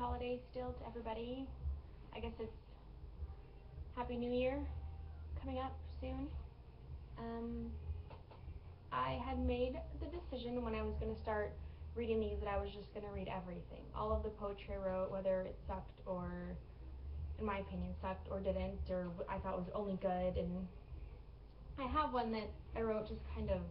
holidays still to everybody. I guess it's Happy New Year coming up soon. I had made the decision when I was going to start reading these that I was just going to read everything. All of the poetry I wrote, whether it sucked or, in my opinion, sucked or didn't, or I thought was only good. And I have one that I wrote just kind of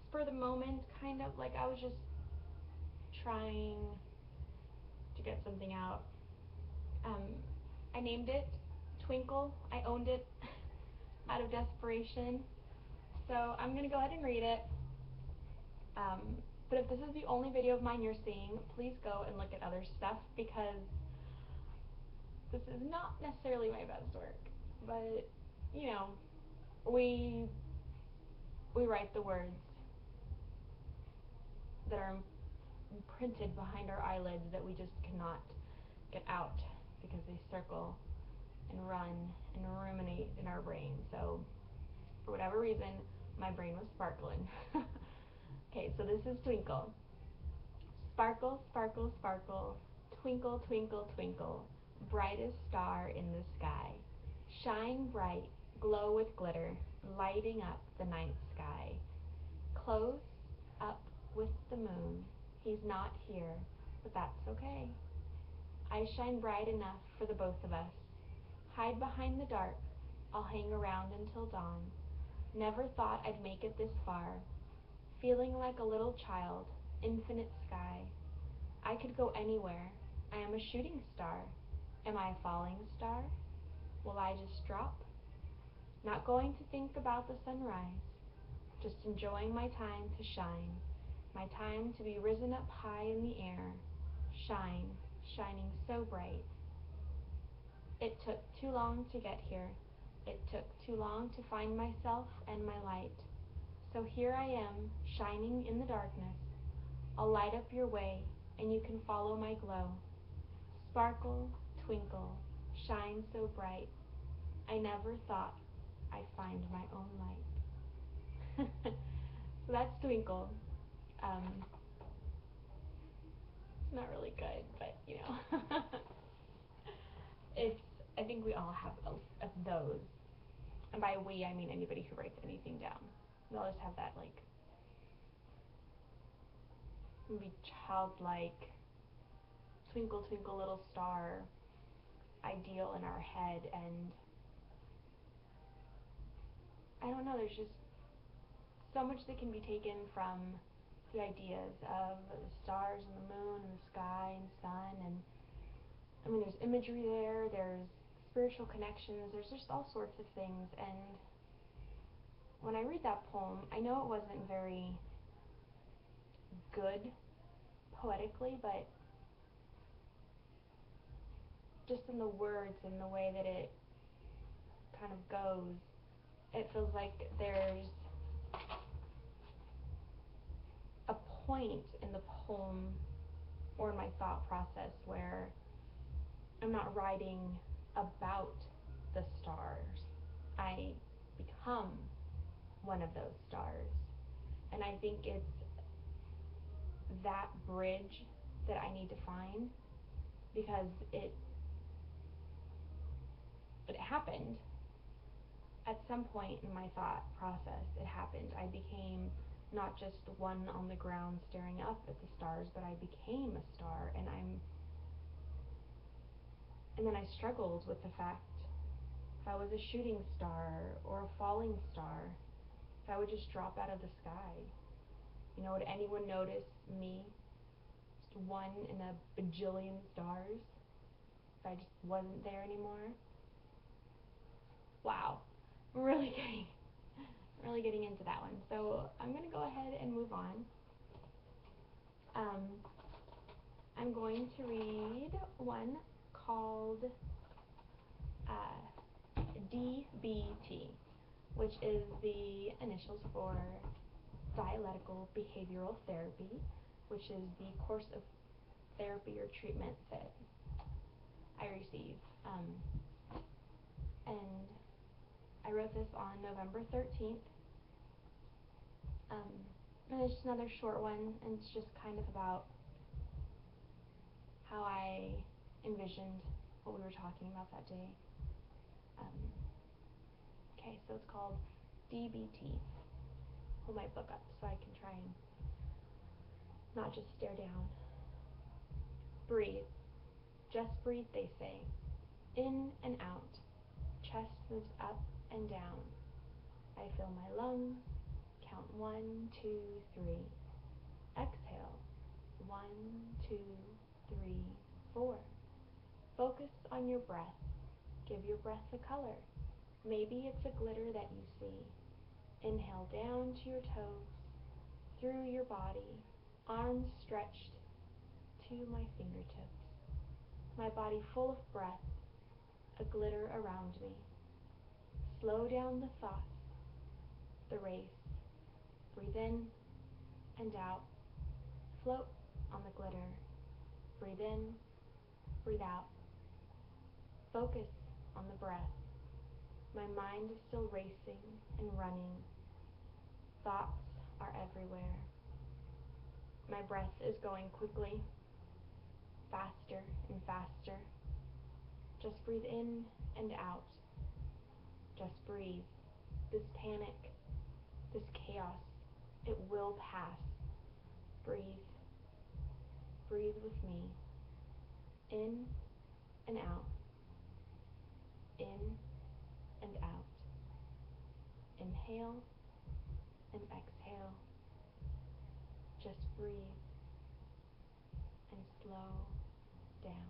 spur the moment, kind of like I was just trying to get something out. I named it Twinkle. I owned it out of desperation. So I'm going to go ahead and read it. But if this is the only video of mine you're seeing, please go and look at other stuff, because this is not necessarily my best work. But, you know, we write the words that are imprinted behind our eyelids that we just cannot get out because they circle and run and ruminate in our brain. So for whatever reason, my brain was sparkling. Okay, so this is Twinkle. Sparkle, sparkle, sparkle, twinkle, twinkle, twinkle, brightest star in the sky. Shine bright, glow with glitter, lighting up the night sky. Close up with the moon. He's not here, but that's okay. I shine bright enough for the both of us. Hide behind the dark. I'll hang around until dawn. Never thought I'd make it this far. Feeling like a little child, infinite sky. I could go anywhere. I am a shooting star. Am I a falling star? Will I just drop? Not going to think about the sunrise. Just enjoying my time to shine. My time to be risen up high in the air. Shine, shining so bright. It took too long to get here. It took too long to find myself and my light. So here I am, shining in the darkness. I'll light up your way, and you can follow my glow. Sparkle, twinkle, shine so bright. I never thought I'd find my own light. So that's Twinkle. It's not really good, but you know. I think we all have of those. And by we, I mean anybody who writes anything down. We all just have that, like, maybe childlike, twinkle, twinkle, little star ideal in our head. And I don't know, there's just so much that can be taken from the ideas of the stars and the moon and the sky and sun. And I mean, there's imagery there's spiritual connections, there's just all sorts of things. And when I read that poem, I know it wasn't very good poetically, but just in the words and the way that it kind of goes, it feels like there's a point in the poem or in my thought process where I'm not writing about the stars. I become one of those stars. And I think it's that bridge that I need to find, because it happened at some point in my thought process. It happened. I became not just one on the ground staring up at the stars, but I became a star. And then I struggled with the fact if I was a shooting star or a falling star, if I would just drop out of the sky. You know, would anyone notice me, just one in a bajillion stars, if I just wasn't there anymore? Wow, I'm really getting into that one. So I'm going to go ahead and move on. I'm going to read one called DBT, which is the initials for dialectical behavioral therapy, which is the course of therapy or treatment that I receive. And I wrote this on November 13th. And it's just another short one, and it's just kind of about how I envisioned what we were talking about that day. Okay, so it's called DBT. Hold my book up so I can try and not just stare down. Breathe. Just breathe, they say. In and out. Chest moves up and down. I fill my lungs. Count 1, 2, 3. Exhale. 1, 2, 3, 4. Focus on your breath. Give your breath a color. Maybe it's a glitter that you see. Inhale down to your toes, through your body, arms stretched to my fingertips. My body full of breath, a glitter around me. Slow down the thoughts, the race. Breathe in and out. Float on the glitter. Breathe in, breathe out. Focus on the breath. My mind is still racing and running. Thoughts are everywhere. My breath is going quickly, faster and faster. Just breathe in and out. Just breathe. This panic, this chaos, it will pass. Breathe. Breathe with me. In and out. In and out. Inhale and exhale. Just breathe and slow down.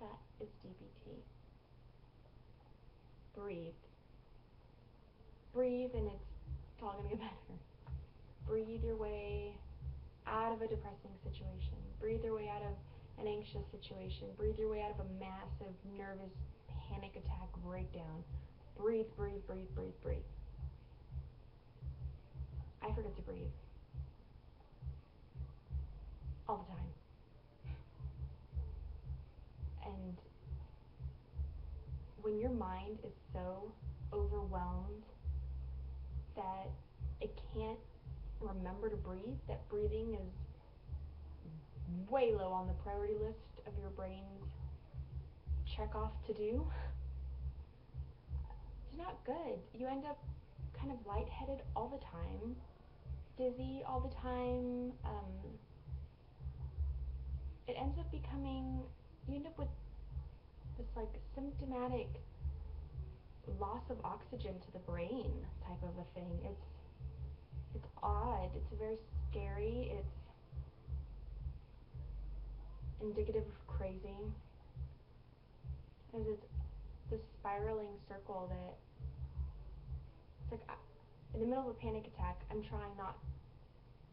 That is DBT. Breathe. Breathe and it's all gonna get better. Breathe your way out of a depressing situation. Breathe your way out of an anxious situation. Breathe your way out of a massive nervous panic attack breakdown. Breathe, breathe, breathe, breathe, breathe. I forget to breathe. All the time. And when your mind is so overwhelmed that it can't remember to breathe, that breathing is way low on the priority list of your brain's check off to do, it's not good. You end up kind of lightheaded all the time, dizzy all the time. It ends up becoming, you end up with this like symptomatic loss of oxygen to the brain type of a thing. It's odd. It's very scary. It's indicative of crazy. There's this spiraling circle that it's like in the middle of a panic attack, I'm trying not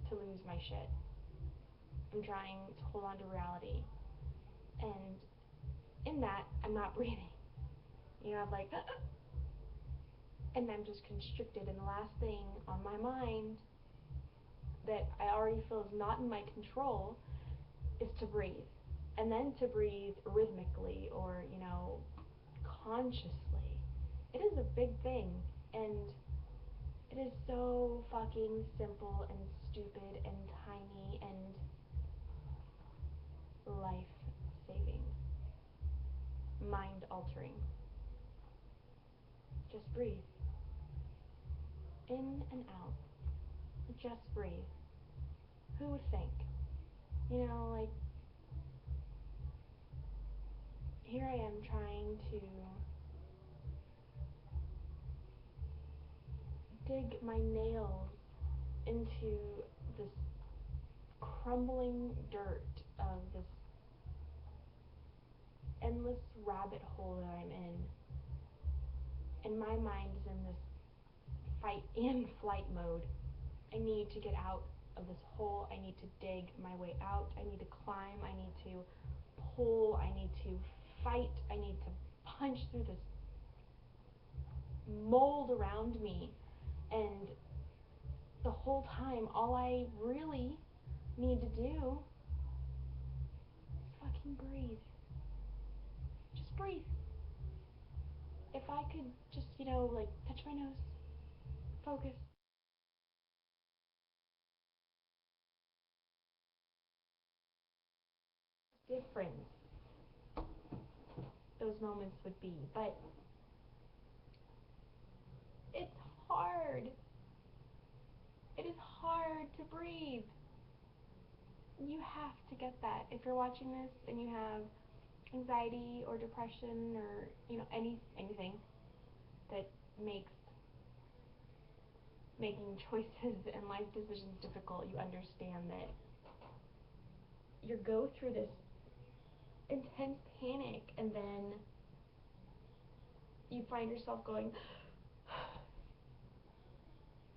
to lose my shit. I'm trying to hold on to reality. And in that, I'm not breathing. I'm like, and I'm just constricted. And the last thing on my mind that I already feel is not in my control is to breathe. And then to breathe rhythmically or, consciously. It is a big thing. And it is so fucking simple and stupid and tiny and life-saving. Mind-altering. Just breathe. In and out. Just breathe. Who would think? Here I am trying to dig my nails into this crumbling dirt of this endless rabbit hole that I'm in. And my mind is in this fight and flight mode. I need to get out of this hole. I need to dig my way out. I need to climb. I need to pull. I need to fight. I need to punch through this mold around me. And the whole time, all I really need to do is fucking breathe. Just breathe. If I could just, touch my nose, focus. Difference those moments would be, but it's hard. It is hard to breathe. You have to get that. If you're watching this and you have anxiety or depression or anything that makes making choices and life decisions difficult, you understand that you go through this intense panic and then you find yourself going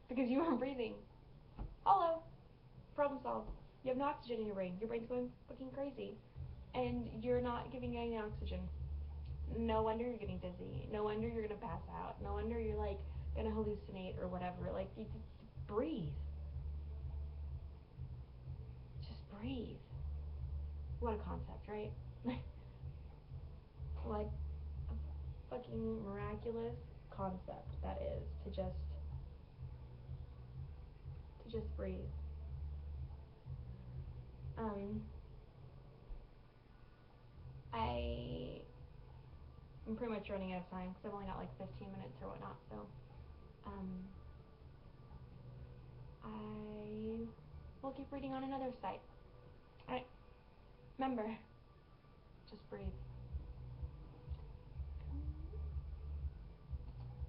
because you aren't breathing. Hello, problem solved. You have no oxygen in your brain. Your brain's going fucking crazy. And you're not giving it any oxygen. No wonder you're getting dizzy. No wonder you're gonna pass out. No wonder you're like gonna hallucinate or whatever. Like, you just breathe. Just breathe. What a concept, right? Like a fucking miraculous concept that is to just breathe. I'm pretty much running out of time because I've only got like 15 minutes or whatnot, so I will keep reading on another site. Alright, remember, just breathe.